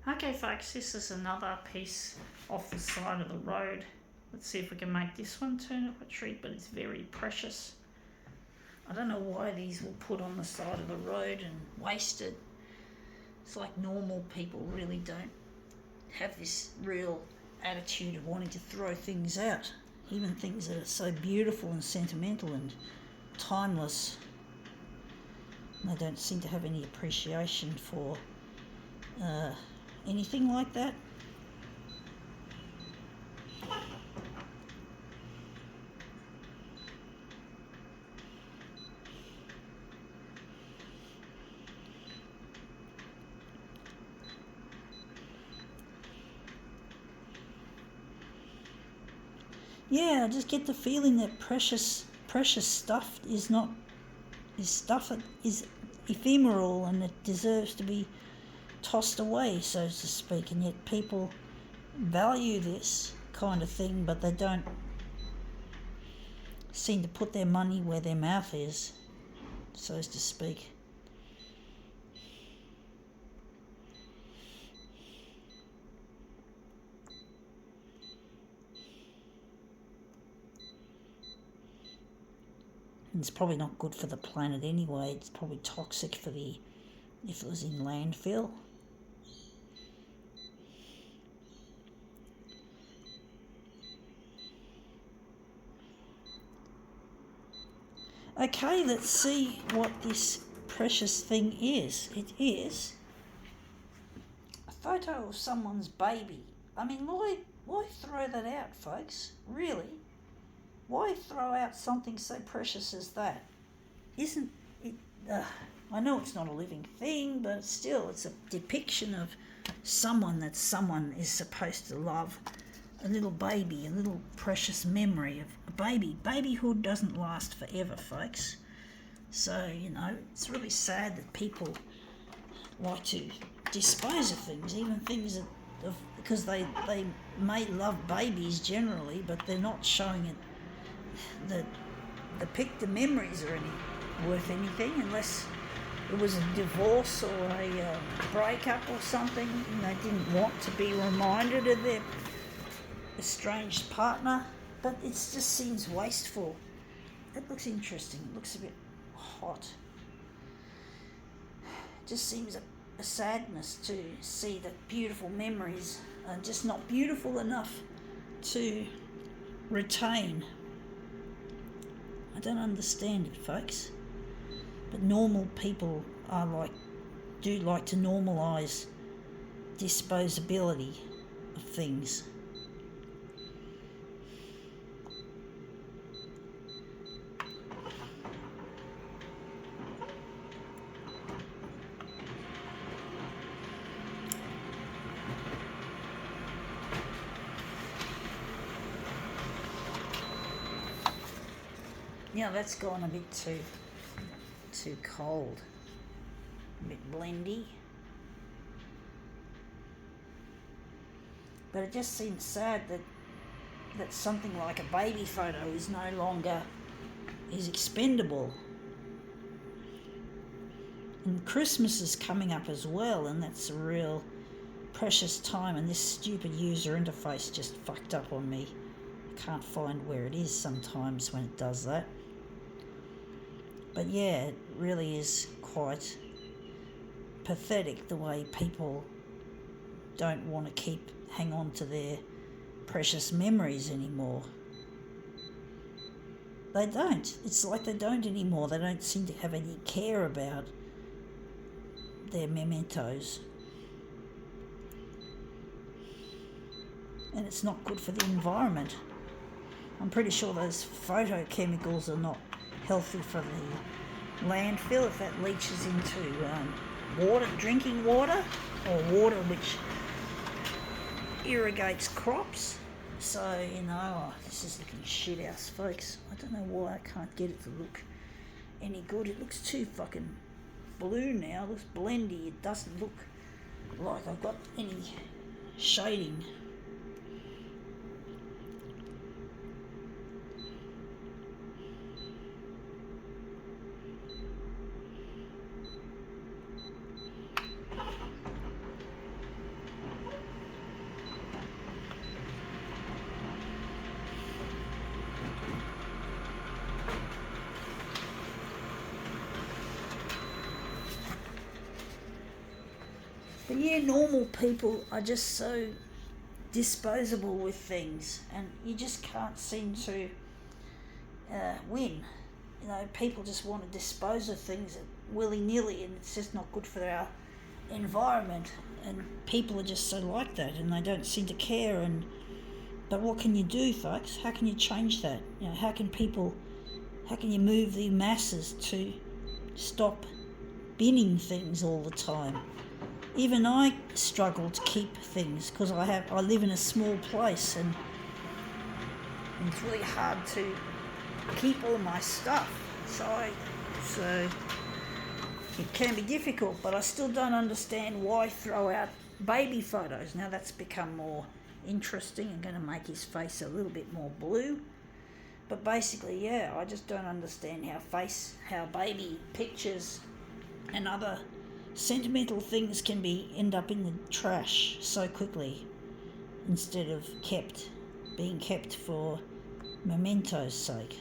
Okay, folks, this is another piece off the side of the road. Let's see if we can make this one turn up a treat, but it's very precious. I don't know why these were put on the side of the road and wasted. It's like normal people really don't have this real attitude of wanting to throw things out, even things that are so beautiful and sentimental and timeless. They don't seem to have any appreciation for anything like that. Yeah, I just get the feeling that precious stuff is stuff that is ephemeral and it deserves to be tossed away, so to speak, and yet people value this kind of thing, but they don't seem to put their money where their mouth is, so to speak. And it's probably not good for the planet anyway. It's probably toxic if it was in landfill. Okay, let's see what this precious thing is. It is a photo of someone's baby. I mean, why throw that out, folks? Really? Why throw out something so precious as that? Isn't it... I know it's not a living thing, but still, it's a depiction of someone that someone is supposed to love. A little baby, a little precious memory of a baby. Babyhood doesn't last forever, folks. So, it's really sad that people like to dispose of things, even things because they may love babies generally, but they're not showing it the memories are worth anything unless it was a divorce or a breakup or something and they didn't want to be reminded of their estranged partner, but it just seems wasteful. That looks interesting. It looks a bit hot. It just seems a sadness to see that beautiful memories are just not beautiful enough to retain. I don't understand it, folks. But normal people do like to normalise disposability of things. Yeah, that's gone a bit too cold, a bit blendy. But it just seems sad that something like a baby photo is no longer expendable. And Christmas is coming up as well, and that's a real precious time, and this stupid user interface just fucked up on me. I can't find where it is sometimes when it does that. But yeah, it really is quite pathetic the way people don't want to hang on to their precious memories anymore. They don't. It's like they don't anymore. They don't seem to have any care about their mementos. And it's not good for the environment. I'm pretty sure those photochemicals are not healthy for the landfill if that leaches into water, drinking water, or water which irrigates crops. So, this is looking shit house, folks. I don't know why I can't get it to look any good. It looks too fucking blue now. It looks blendy. It doesn't look like I've got any shading. But yeah, normal people are just so disposable with things, and you just can't seem to win. You know, people just want to dispose of things willy-nilly, and it's just not good for our environment, and people are just so like that, and they don't seem to care. And but what can you do, folks? How can you change that? You know, how can you move the masses to stop binning things all the time? Even I struggle to keep things because I live in a small place, and it's really hard to keep all my stuff. So it can be difficult, but I still don't understand why throw out baby photos. Now that's become more interesting. I'm going to make his face a little bit more blue. But basically, yeah, I just don't understand how baby pictures and other sentimental things can end up in the trash so quickly instead of being kept for memento's sake.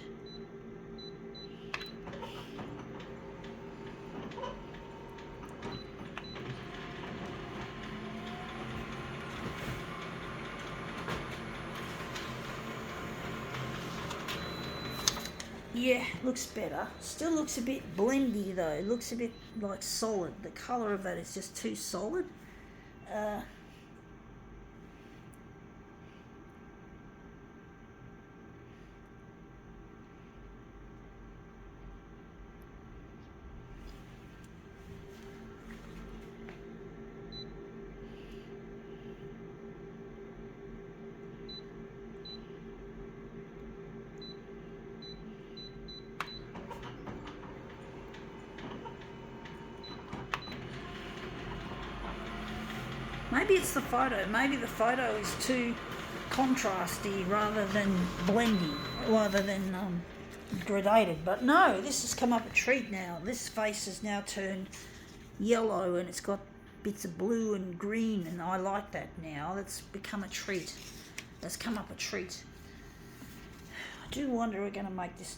Yeah, looks better. Still looks a bit blendy though. It looks a bit like solid. The colour of that is just too solid. Maybe it's the photo. Maybe the photo is too contrasty rather than blendy, rather than gradated. But no, this has come up a treat now. This face has now turned yellow, and it's got bits of blue and green, and I like that now. That's become a treat. That's come up a treat. I do wonder, we're going to make this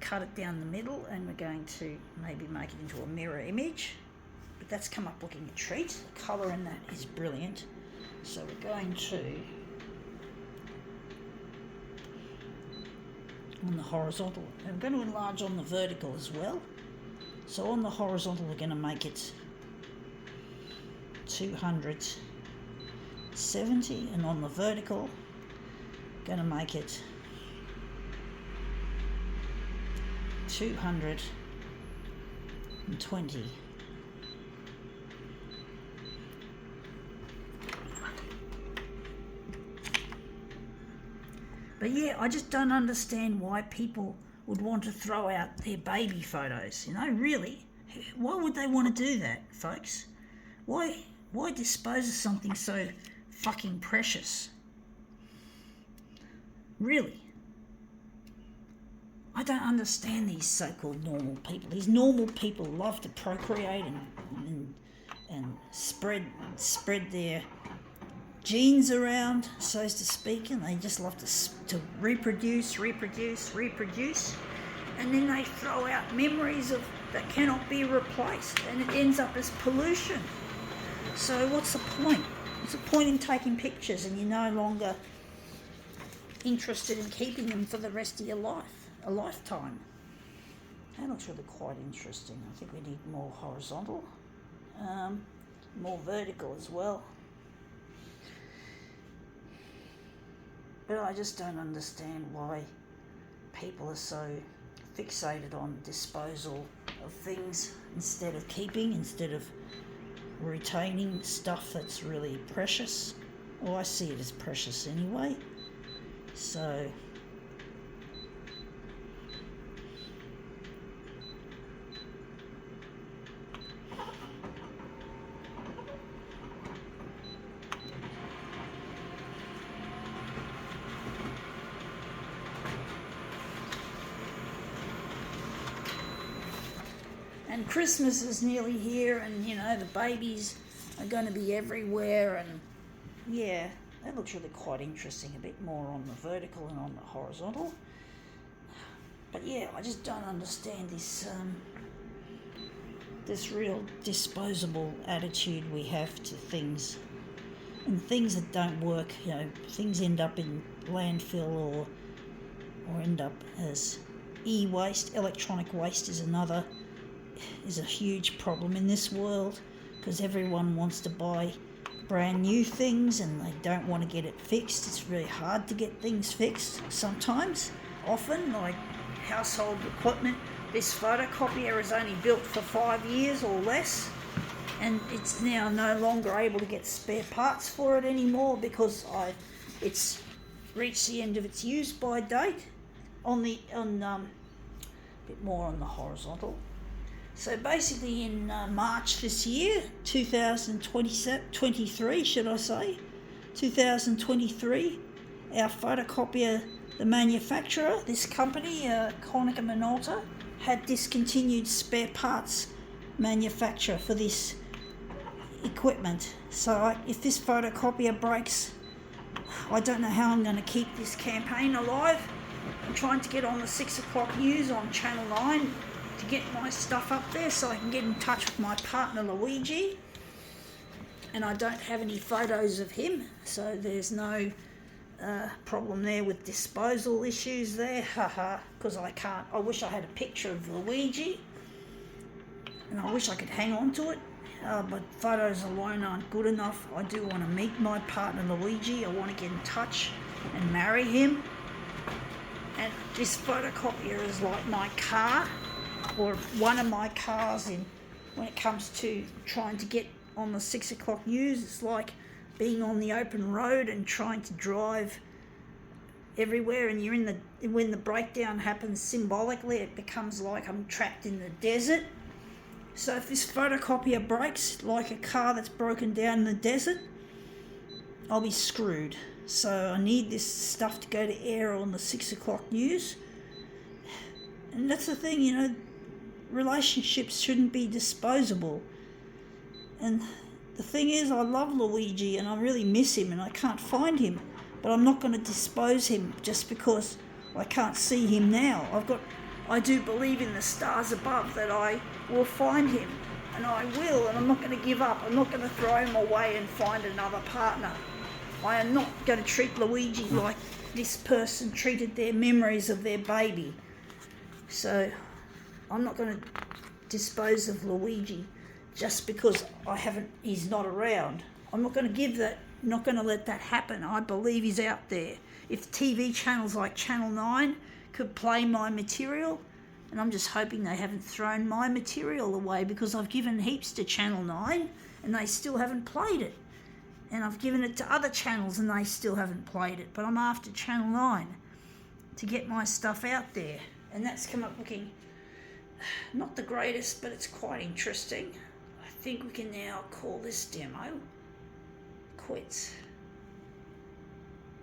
cut it down the middle, and we're going to maybe make it into a mirror image. But that's come up looking a treat. The colour in that is brilliant. So we're going to, on the horizontal, I'm going to enlarge on the vertical as well. So on the horizontal we're going to make it 270, and on the vertical going to make it 220. But yeah, I just don't understand why people would want to throw out their baby photos. You know, really, why would they want to do that, folks? Why dispose of something so fucking precious? Really? I don't understand these so-called normal people. These normal people love to procreate and spread their genes around, so to speak, and they just love to reproduce, and then they throw out memories that cannot be replaced, and it ends up as pollution. So what's the point? What's the point in taking pictures and you're no longer interested in keeping them for the rest of your life, a lifetime? That looks really quite interesting. I think we need more horizontal, more vertical as well. But I just don't understand why people are so fixated on disposal of things instead of retaining stuff that's really precious. Well, I see it as precious anyway. So and Christmas is nearly here, and you know the babies are going to be everywhere, and yeah, that looks really quite interesting. A bit more on the vertical and on the horizontal. But yeah, I just don't understand this this real disposable attitude we have to things. And things that don't work, things end up in landfill or end up as e-waste. Electronic waste is a huge problem in this world, because everyone wants to buy brand new things and they don't want to get it fixed. It's really hard to get things fixed sometimes, often, like household equipment. This photocopier is only built for 5 years or less, and it's now no longer able to get spare parts for it anymore because it's reached the end of its use by date. A bit more on the horizontal. So basically in March this year, 2023, should I say, 2023, our photocopier, the manufacturer, this company, Konica Minolta, had discontinued spare parts manufacture for this equipment. So if this photocopier breaks, I don't know how I'm going to keep this campaign alive. I'm trying to get on the 6 o'clock news on Channel 9 to get my stuff up there so I can get in touch with my partner Luigi. And I don't have any photos of him, so there's no problem there with disposal issues there, because I can't. I wish I had a picture of Luigi, and I wish I could hang on to it, but photos alone aren't good enough. I do want to meet my partner Luigi. I want to get in touch and marry him. And this photocopier is like my car, or one of my cars when it comes to trying to get on the 6 o'clock news. It's like being on the open road and trying to drive everywhere, and when the breakdown happens, symbolically it becomes like I'm trapped in the desert. So if this photocopier breaks, like a car that's broken down in the desert, I'll be screwed. So I need this stuff to go to air on the 6 o'clock news. And that's the thing, relationships shouldn't be disposable. And the thing is, I love Luigi and I really miss him and I can't find him. But I'm not going to dispose him just because I can't see him now. I do believe in the stars above that I will find him. And I will, and I'm not going to give up. I'm not going to throw him away and find another partner. I am not going to treat Luigi like this person treated their memories of their baby. So I'm not going to dispose of Luigi just because he's not around. I'm not going to not going to let that happen. I believe he's out there. If TV channels like Channel 9 could play my material, and I'm just hoping they haven't thrown my material away, because I've given heaps to Channel 9 and they still haven't played it. And I've given it to other channels and they still haven't played it. But I'm after Channel 9 to get my stuff out there. And that's come up looking not the greatest, but it's quite interesting. I think we can now call this demo quits.